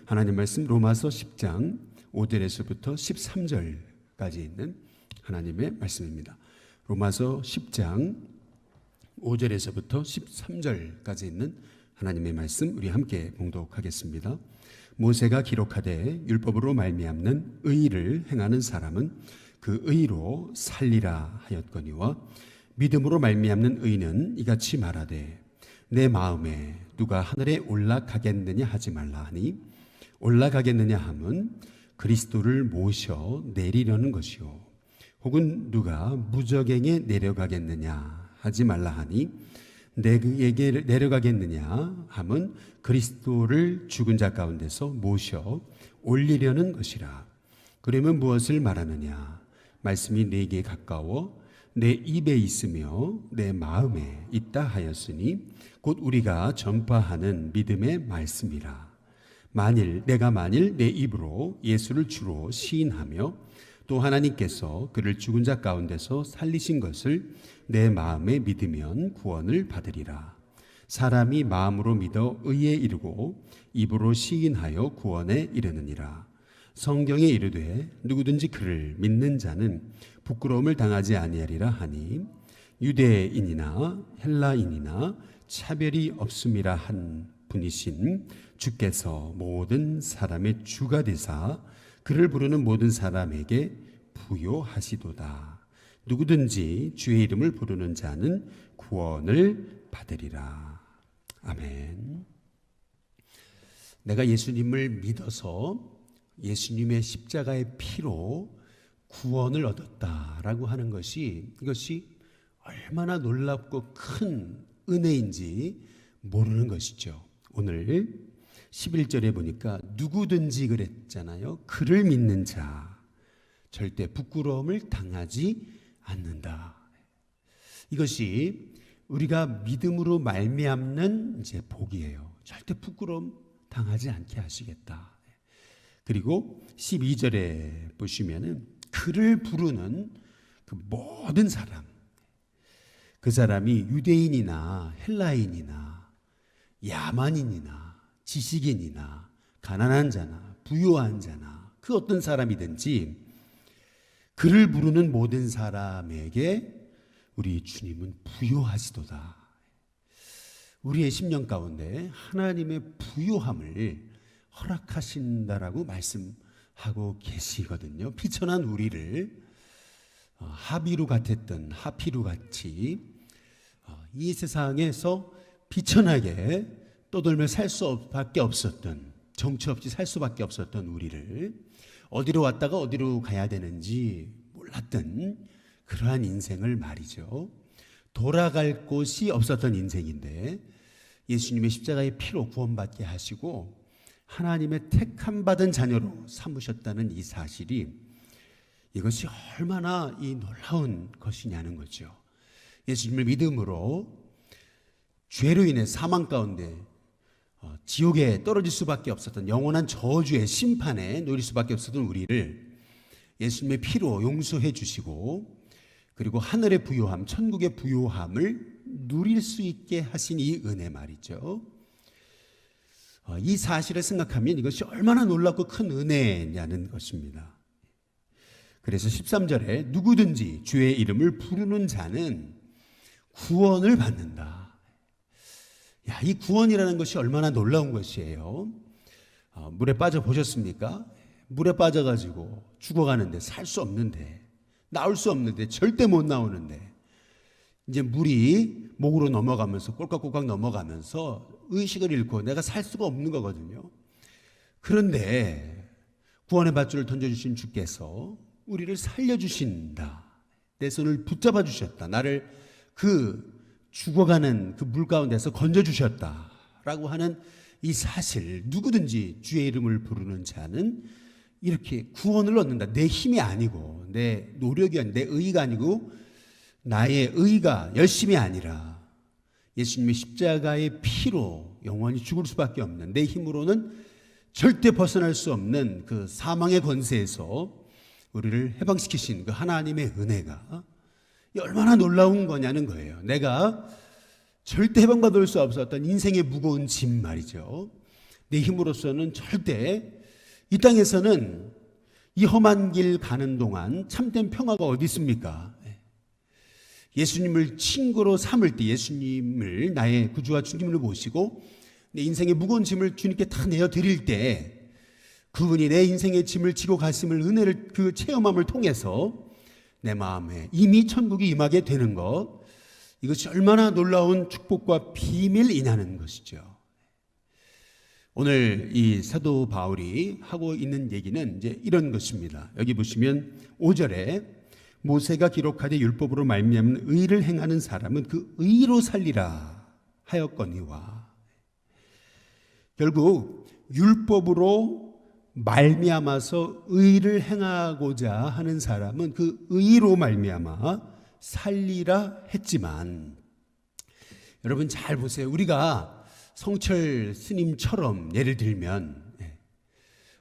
하나님 말씀 로마서 10장 5절에서부터 13절까지 있는 하나님의 말씀입니다. 로마서 10장 5절에서부터 13절까지 있는 하나님의 말씀 우리 함께 봉독하겠습니다. 모세가 기록하되 율법으로 말미암는 의를 행하는 사람은 그 의로 살리라 하였거니와 믿음으로 말미암는 의는 이같이 말하되 내 마음에 누가 하늘에 올라가겠느냐 하지 말라 하니 올라가겠느냐 함은 그리스도를 모셔 내리려는 것이요 혹은 누가 무저갱에 내려가겠느냐 하지 말라 하니 내게 내려가겠느냐 함은 그리스도를 죽은 자 가운데서 모셔 올리려는 것이라. 그러면 무엇을 말하느냐? 말씀이 내게 가까워 내 입에 있으며 내 마음에 있다 하였으니 곧 우리가 전파하는 믿음의 말씀이라. 내가 만일 내 입으로 예수를 주로 시인하며 또 하나님께서 그를 죽은 자 가운데서 살리신 것을 내 마음에 믿으면 구원을 받으리라. 사람이 마음으로 믿어 의에 이르고 입으로 시인하여 구원에 이르느니라. 성경에 이르되 누구든지 그를 믿는 자는 부끄러움을 당하지 아니하리라 하니 유대인이나 헬라인이나 차별이 없음이라 한 분이신 주께서 모든 사람의 주가 되사 그를 부르는 모든 사람에게 부요하시도다. 누구든지 주의 이름을 부르는 자는 구원을 받으리라. 아멘. 내가 예수님을 믿어서 예수님의 십자가의 피로 구원을 얻었다라고 하는 이것이 얼마나 놀랍고 큰 은혜인지 모르는 것이죠. 오늘 11절에 보니까 누구든지 그랬잖아요. 그를 믿는 자 절대 부끄러움을 당하지 않는다. 이것이 우리가 믿음으로 말미암는 이제 복이에요. 절대 부끄러움 당하지 않게 하시겠다. 그리고 12절에 보시면은 그를 부르는 그 모든 사람, 그 사람이 유대인이나 헬라인이나 야만인이나 지식인이나 가난한 자나 부유한 자나 그 어떤 사람이든지 그를 부르는 모든 사람에게 우리 주님은 부요하시도다. 우리의 심령 가운데 하나님의 부요함을 허락하신다라고 말씀하고 계시거든요. 피천한 우리를 하비루 같았던 하피루 같이 이 세상에서 비천하게 떠돌며 살 수밖에 없었던, 정처 없이 살 수밖에 없었던 우리를 어디로 왔다가 어디로 가야 되는지 몰랐던 그러한 인생을 말이죠. 돌아갈 곳이 없었던 인생인데 예수님의 십자가의 피로 구원받게 하시고 하나님의 택함 받은 자녀로 삼으셨다는 이 사실이 이것이 얼마나 이 놀라운 것이냐는 거죠. 예수님을 믿음으로 죄로 인해 사망 가운데 지옥에 떨어질 수밖에 없었던 영원한 저주의 심판에 놓일 수밖에 없었던 우리를 예수님의 피로 용서해 주시고 그리고 하늘의 부요함, 천국의 부요함을 누릴 수 있게 하신 이 은혜 말이죠. 이 사실을 생각하면 이것이 얼마나 놀랍고 큰 은혜냐는 것입니다. 그래서 13절에 누구든지 주의 이름을 부르는 자는 구원을 받는다. 야, 이 구원이라는 것이 얼마나 놀라운 것이에요. 물에 빠져 보셨습니까? 물에 빠져가지고 죽어가는데 살 수 없는데 나올 수 없는데 절대 못 나오는데 이제 물이 목으로 넘어가면서 꼴깍꼴깍 넘어가면서 의식을 잃고 내가 살 수가 없는 거거든요. 그런데 구원의 밧줄을 던져주신 주께서 우리를 살려주신다. 내 손을 붙잡아 주셨다. 나를 그 죽어가는 그 물 가운데서 건져주셨다라고 하는 이 사실, 누구든지 주의 이름을 부르는 자는 이렇게 구원을 얻는다. 내 힘이 아니고 내 노력이 아니고 내 의가 아니고 나의 의가 열심이 아니라 예수님의 십자가의 피로 영원히 죽을 수밖에 없는, 내 힘으로는 절대 벗어날 수 없는 그 사망의 권세에서 우리를 해방시키신 그 하나님의 은혜가 얼마나 놀라운 거냐는 거예요. 내가 절대 해방받을 수 없었던 인생의 무거운 짐 말이죠. 내 힘으로서는 절대 이 땅에서는 이 험한 길 가는 동안 참된 평화가 어디 있습니까? 예수님을 친구로 삼을 때, 예수님을 나의 구주와 주님으로 모시고 내 인생의 무거운 짐을 주님께 다 내어드릴 때, 그분이 내 인생의 짐을 지고 가심을, 은혜를 그 체험함을 통해서 내 마음에 이미 천국이 임하게 되는 것, 이것이 얼마나 놀라운 축복과 비밀이냐는 것이죠. 오늘 이 사도 바울이 하고 있는 얘기는 이제 이런 것입니다. 여기 보시면 5절에 모세가 기록하되 율법으로 말미암은 의를 행하는 사람은 그 의로 살리라 하였거니와, 결국 율법으로 말미암아서 의를 행하고자 하는 사람은 그 의로 말미암아 살리라 했지만, 여러분 잘 보세요. 우리가 성철 스님처럼 예를 들면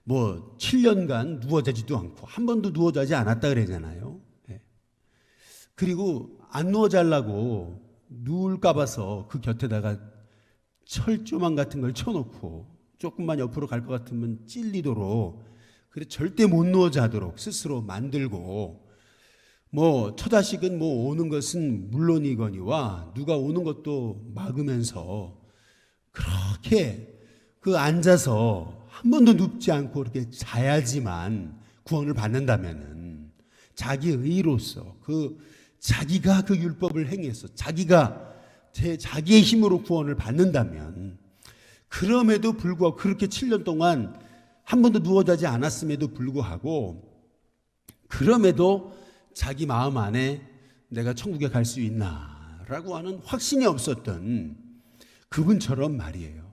뭐 7년간 누워 자지도 않고 한 번도 누워 자지 않았다 그러잖아요. 그리고 안 누워 자려고 누울까 봐서 그 곁에다가 철조망 같은 걸 쳐놓고 조금만 옆으로 갈 것 같으면 찔리도록, 그래 절대 못 누워 자도록 스스로 만들고, 뭐 처자식은 뭐 오는 것은 물론이거니와 누가 오는 것도 막으면서 그렇게 그 앉아서 한 번도 눕지 않고 그렇게 자야지만 구원을 받는다면은, 자기 의로서 그 자기가 그 율법을 행해서 자기가 자기의 힘으로 구원을 받는다면, 그럼에도 불구하고 그렇게 7년 동안 한 번도 누워 자지 않았음에도 불구하고, 그럼에도 자기 마음 안에 내가 천국에 갈 수 있나라고 하는 확신이 없었던 그분처럼 말이에요.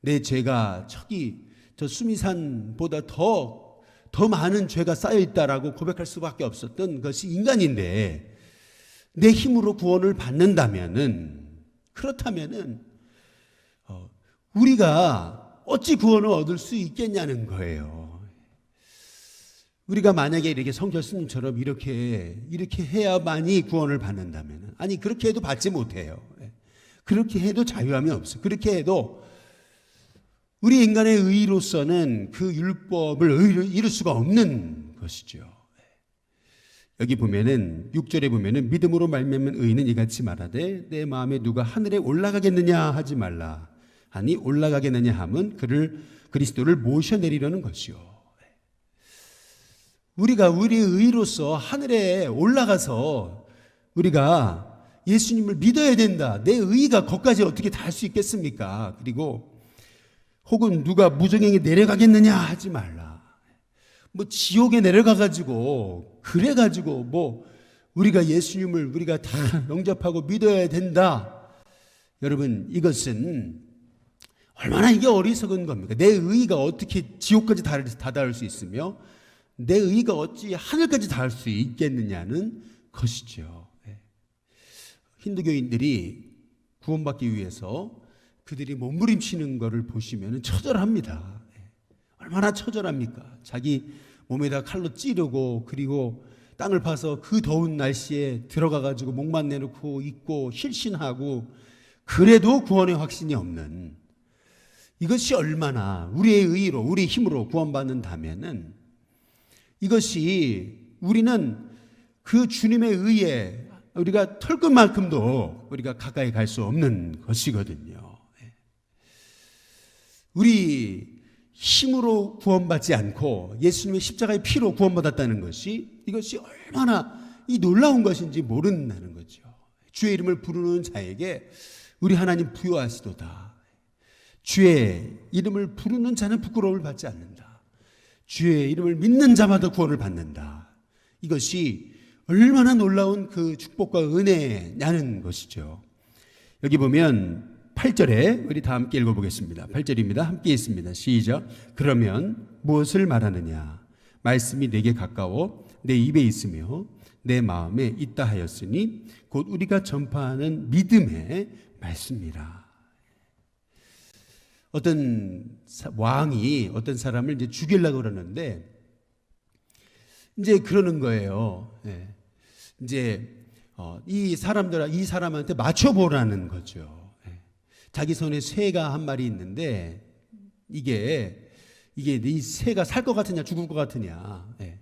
내 죄가 저 수미산보다 더 많은 죄가 쌓여 있다라고 고백할 수밖에 없었던 것이 인간인데, 내 힘으로 구원을 받는다면은, 그렇다면은 우리가 어찌 구원을 얻을 수 있겠냐는 거예요. 우리가 만약에 이렇게 성철 스님처럼 이렇게 해야만이 구원을 받는다면, 아니 그렇게 해도 받지 못해요. 그렇게 해도 자유함이 없어요. 그렇게 해도 우리 인간의 의로서는 그 율법을 이룰 수가 없는 것이죠. 여기 보면은 6절에 보면은 믿음으로 말미암은 의인은 이같이 말하되 내 마음에 누가 하늘에 올라가겠느냐 하지 말라 하니, 올라가겠느냐 함은 그리스도를 모셔내리려는 것이요. 우리가 우리의 의로서 하늘에 올라가서 우리가 예수님을 믿어야 된다. 내 의가 거기까지 어떻게 닿을 수 있겠습니까? 그리고 혹은 누가 무정행에 내려가겠느냐 하지 말라. 뭐 지옥에 내려가가지고 그래가지고 뭐 우리가 예수님을 우리가 다 영접하고 믿어야 된다. 여러분, 이것은 얼마나 이게 어리석은 겁니까? 내 의가 어떻게 지옥까지 다다를 수 있으며 내 의가 어찌 하늘까지 닿을 수 있겠느냐는 것이죠. 힌두교인들이 구원받기 위해서 그들이 몸부림치는 것을 보시면 처절합니다. 얼마나 처절합니까? 자기 몸에다 칼로 찌르고, 그리고 땅을 파서 그 더운 날씨에 들어가가지고 목만 내놓고 있고 실신하고, 그래도 구원의 확신이 없는, 이것이 얼마나 우리의 의로 우리의 힘으로 구원받는다면은, 이것이 우리는 그 주님의 의에 우리가 털끝만큼도 우리가 가까이 갈 수 없는 것이거든요. 우리 힘으로 구원받지 않고 예수님의 십자가의 피로 구원받았다는 것이, 이것이 얼마나 이 놀라운 것인지 모른다는 거죠. 주의 이름을 부르는 자에게 우리 하나님 부요하시도다. 주의 이름을 부르는 자는 부끄러움을 받지 않는다. 주의 이름을 믿는 자마다 구원을 받는다. 이것이 얼마나 놀라운 그 축복과 은혜냐는 것이죠. 여기 보면 8절에 우리 다 함께 읽어보겠습니다. 8절입니다. 함께 있습니다. 시작. 그러면 무엇을 말하느냐? 말씀이 내게 가까워 내 입에 있으며 내 마음에 있다 하였으니 곧 우리가 전파하는 믿음의 말씀이라. 어떤 왕이 어떤 사람을 이제 죽이려고 그러는데, 이제 그러는 거예요. 이제 이 사람한테 맞춰보라는 거죠. 자기 손에 새가 한 마리 있는데 이게 네 새가 살 것 같으냐 죽을 것 같으냐. 예.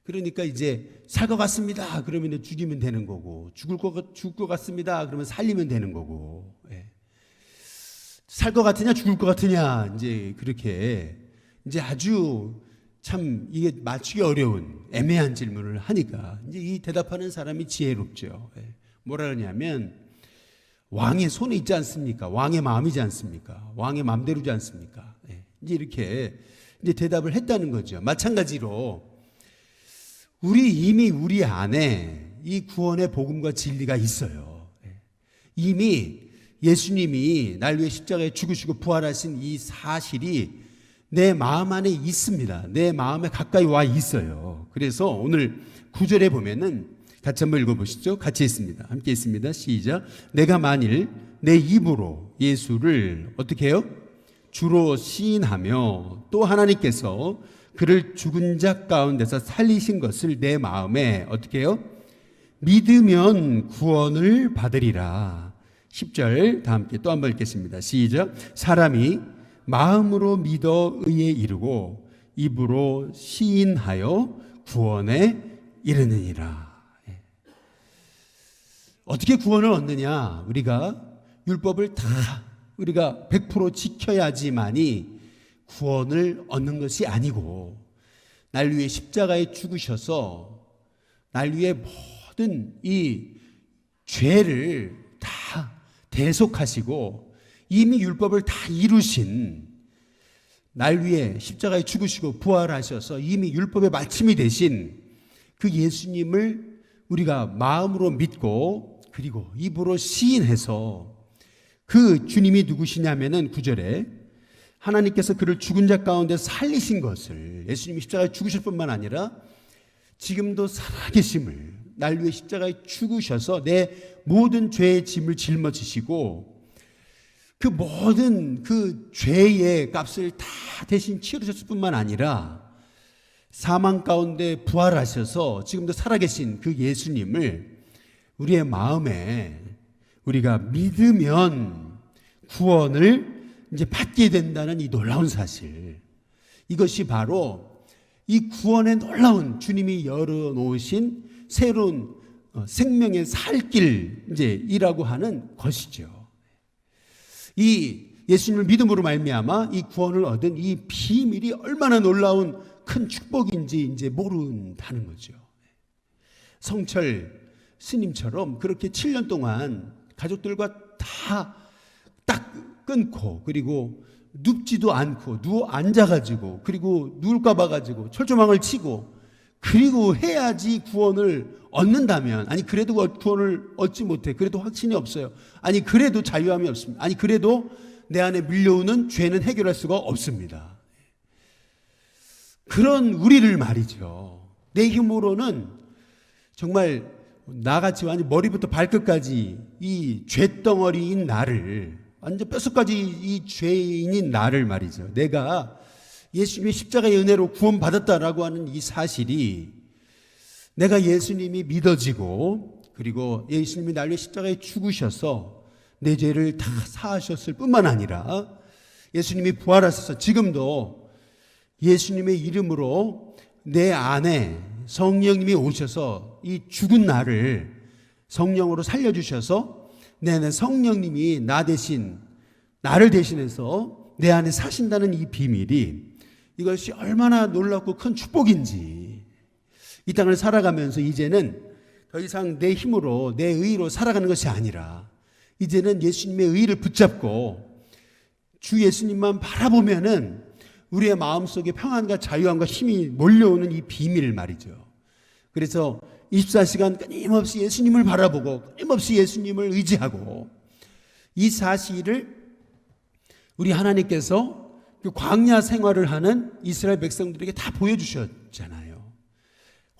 그러니까 이제 살 것 같습니다. 그러면 죽이면 되는 거고, 죽을 것 같습니다. 그러면 살리면 되는 거고. 예. 살 것 같으냐 죽을 것 같으냐, 이제 그렇게 이제 아주 참 이게 맞추기 어려운 애매한 질문을 하니까 이제 이 대답하는 사람이 지혜롭죠. 예. 뭐라 그러냐면 왕의 손에 있지 않습니까? 왕의 마음이지 않습니까? 왕의 마음대로지 않습니까? 예. 이제 이렇게 이제 대답을 했다는 거죠. 마찬가지로 이미 우리 안에 이 구원의 복음과 진리가 있어요. 예. 이미 예수님이 날 위해 십자가에 죽으시고 부활하신 이 사실이 내 마음 안에 있습니다. 내 마음에 가까이 와 있어요. 그래서 오늘 9절에 보면은 같이 한번 읽어보시죠. 같이 있습니다. 함께 있습니다. 시작. 내가 만일 내 입으로 예수를 어떻게 해요? 주로 시인하며 또 하나님께서 그를 죽은 자 가운데서 살리신 것을 내 마음에 어떻게 해요? 믿으면 구원을 받으리라. 10절 다 함께 또 한번 읽겠습니다. 시작. 사람이 마음으로 믿어 의에 이르고 입으로 시인하여 구원에 이르느니라. 어떻게 구원을 얻느냐? 우리가 율법을 다 우리가 100% 지켜야지만이 구원을 얻는 것이 아니고, 날 위해 십자가에 죽으셔서 날 위해 모든 이 죄를 다 대속하시고 이미 율법을 다 이루신, 날 위해 십자가에 죽으시고 부활하셔서 이미 율법의 마침이 되신 그 예수님을 우리가 마음으로 믿고 그리고 입으로 시인해서, 그 주님이 누구시냐면은 9절에 하나님께서 그를 죽은 자 가운데 살리신 것을, 예수님이 십자가에 죽으실 뿐만 아니라 지금도 살아계심을, 날 위해 십자가에 죽으셔서 내 모든 죄의 짐을 짊어지시고 그 모든 그 죄의 값을 다 대신 치르셨을 뿐만 아니라 사망 가운데 부활하셔서 지금도 살아계신 그 예수님을 우리의 마음에 우리가 믿으면 구원을 이제 받게 된다는 이 놀라운 사실, 이것이 바로 이 구원의 놀라운 주님이 열어놓으신 새로운 생명의 살 길이라고 하는 것이죠. 이 예수님을 믿음으로 말미암아 이 구원을 얻은 이 비밀이 얼마나 놀라운 큰 축복인지 이제 모른다는 거죠. 성철 스님처럼 그렇게 7년 동안 가족들과 다 딱 끊고, 그리고 눕지도 않고 누워 앉아가지고, 그리고 누울까 봐가지고 철조망을 치고, 그리고 해야지 구원을 얻는다면, 아니 그래도 구원을 얻지 못해, 그래도 확신이 없어요, 아니 그래도 자유함이 없습니다, 아니 그래도 내 안에 밀려오는 죄는 해결할 수가 없습니다. 그런 우리를 말이죠. 내 힘으로는 정말 나같이 완전 머리부터 발끝까지 이 죄덩어리인 나를, 완전 뼛속까지 이 죄인인 나를 말이죠, 내가 예수님의 십자가의 은혜로 구원받았다라고 하는 이 사실이, 내가 예수님이 믿어지고 그리고 예수님이 날 위해 십자가에 죽으셔서 내 죄를 다 사하셨을 뿐만 아니라 예수님이 부활하셔서 지금도 예수님의 이름으로 내 안에 성령님이 오셔서 이 죽은 나를 성령으로 살려주셔서 내 안에 성령님이 나를 대신해서 내 안에 사신다는 이 비밀이, 이것이 얼마나 놀랍고 큰 축복인지, 이 땅을 살아가면서 이제는 더 이상 내 힘으로 내 의로 살아가는 것이 아니라 이제는 예수님의 의를 붙잡고 주 예수님만 바라보면은 우리의 마음속에 평안과 자유함과 힘이 몰려오는 이 비밀 말이죠. 그래서 24시간 끊임없이 예수님을 바라보고 끊임없이 예수님을 의지하고, 이 사실을 우리 하나님께서 그 광야 생활을 하는 이스라엘 백성들에게 다 보여주셨잖아요.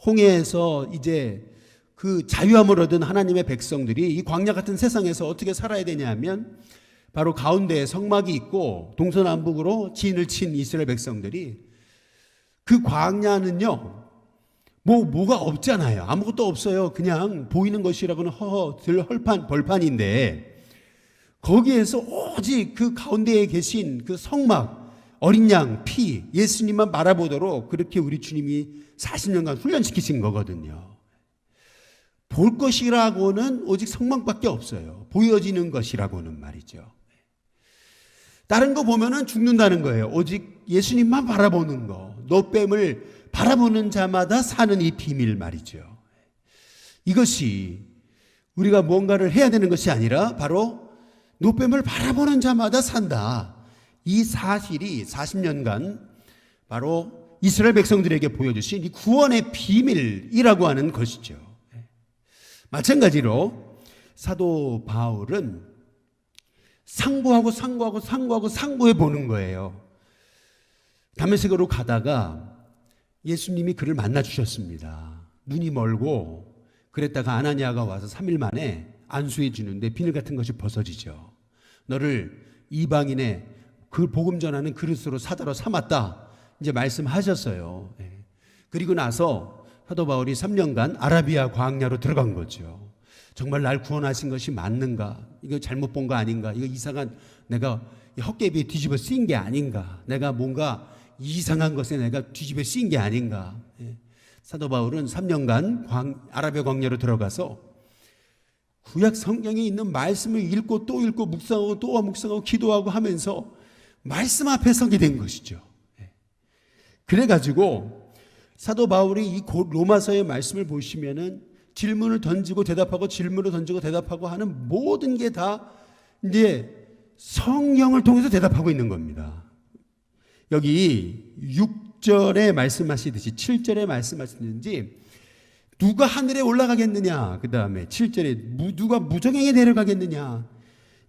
홍해에서 이제 그 자유함을 얻은 하나님의 백성들이 이 광야 같은 세상에서 어떻게 살아야 되냐면, 바로 가운데에 성막이 있고 동서남북으로 진을 친 이스라엘 백성들이, 그 광야는요 뭐가 없잖아요. 아무것도 없어요. 그냥 보이는 것이라고는 벌판인데, 거기에서 오직 그 가운데에 계신 그 성막, 어린 양, 피, 예수님만 바라보도록 그렇게 우리 주님이 40년간 훈련시키신 거거든요. 볼 것이라고는 오직 성막밖에 없어요. 보여지는 것이라고는 말이죠. 다른 거 보면은 죽는다는 거예요. 오직 예수님만 바라보는 거, 노뱀을 바라보는 자마다 사는 이 비밀 말이죠. 이것이 우리가 뭔가를 해야 되는 것이 아니라 바로 노뱀을 바라보는 자마다 산다. 이 사실이 40년간 바로 이스라엘 백성들에게 보여주신 이 구원의 비밀이라고 하는 것이죠. 마찬가지로 사도 바울은 상고해 보는 거예요. 다메섹으로 가다가 예수님이 그를 만나 주셨습니다. 눈이 멀고 그랬다가 아나니아가 와서 3일 만에 안수해 주는데 비늘 같은 것이 벗어지죠. 너를 이방인의 그 복음 전하는 그릇으로 사자로 삼았다. 이제 말씀하셨어요. 그리고 나서 사도 바울이 3년간 아라비아 광야로 들어간 거죠. 정말 날 구원하신 것이 맞는가? 이거 잘못 본 거 아닌가? 이거 이상한 내가 헛개비에 뒤집어 쓰인 게 아닌가? 내가 뭔가 이상한 것에 내가 뒤집어 쓰인 게 아닌가? 사도 바울은 3년간 아라비아 광야로 들어가서 구약 성경에 있는 말씀을 읽고 또 읽고 묵상하고 또 묵상하고 기도하고 하면서 말씀 앞에 서게 된 것이죠. 그래가지고 사도 바울이 이 로마서의 말씀을 보시면은 질문을 던지고 대답하고 질문을 던지고 대답하고 하는 모든 게 다 이제 성경을 통해서 대답하고 있는 겁니다. 여기 6절에 말씀하시듯이 7절에 말씀하시든지 누가 하늘에 올라가겠느냐, 그 다음에 7절에 누가 무정행에 내려가겠느냐,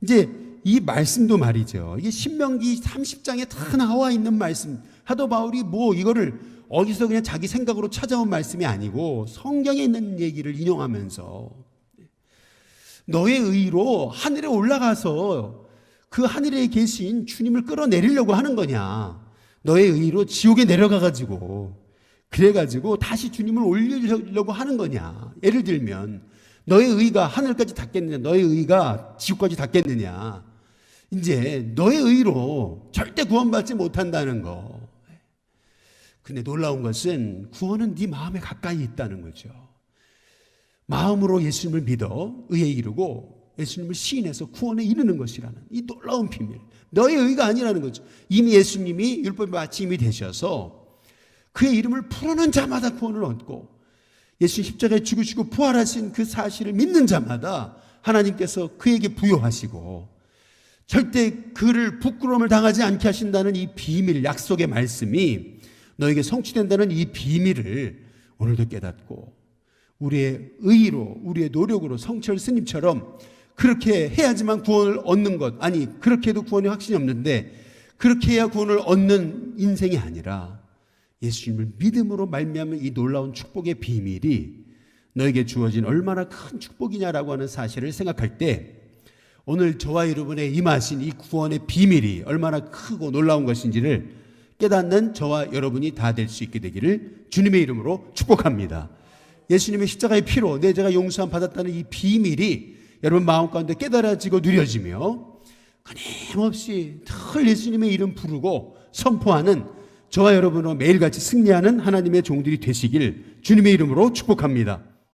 이제 이 말씀도 말이죠. 이게 신명기 30장에 다 나와 있는 말씀. 사도 바울이 뭐 이거를 어디서 그냥 자기 생각으로 찾아온 말씀이 아니고 성경에 있는 얘기를 인용하면서 너의 의로 하늘에 올라가서 그 하늘에 계신 주님을 끌어내리려고 하는 거냐, 너의 의로 지옥에 내려가가지고 그래가지고 다시 주님을 올리려고 하는 거냐. 예를 들면 너의 의가 하늘까지 닿겠느냐, 너의 의가 지옥까지 닿겠느냐. 이제 너의 의로 절대 구원받지 못한다는 거. 근데 놀라운 것은 구원은 네 마음에 가까이 있다는 거죠. 마음으로 예수님을 믿어 의에 이르고 예수님을 시인해서 구원에 이르는 것이라는 이 놀라운 비밀. 너의 의가 아니라는 거죠. 이미 예수님이 율법의 마침이 되셔서 그의 이름을 부르는 자마다 구원을 얻고 예수님 십자가에 죽으시고 부활하신 그 사실을 믿는 자마다 하나님께서 그에게 부여하시고 절대 그를 부끄러움을 당하지 않게 하신다는 이 비밀, 약속의 말씀이 너에게 성취된다는 이 비밀을 오늘도 깨닫고 우리의 의로, 우리의 노력으로 성철 스님처럼 그렇게 해야지만 구원을 얻는 것, 아니 그렇게 해도 구원의 확신이 없는데 그렇게 해야 구원을 얻는 인생이 아니라 예수님을 믿음으로 말미암은 이 놀라운 축복의 비밀이 너에게 주어진 얼마나 큰 축복이냐라고 하는 사실을 생각할 때 오늘 저와 여러분의 임하신 이 구원의 비밀이 얼마나 크고 놀라운 것인지를 깨닫는 저와 여러분이 다 될 수 있게 되기를 주님의 이름으로 축복합니다. 예수님의 십자가의 피로 내 죄가 용서함 받았다는 이 비밀이 여러분 마음 가운데 깨달아지고 누려지며 끊임없이 늘 예수님의 이름 부르고 선포하는 저와 여러분으로 매일같이 승리하는 하나님의 종들이 되시길 주님의 이름으로 축복합니다.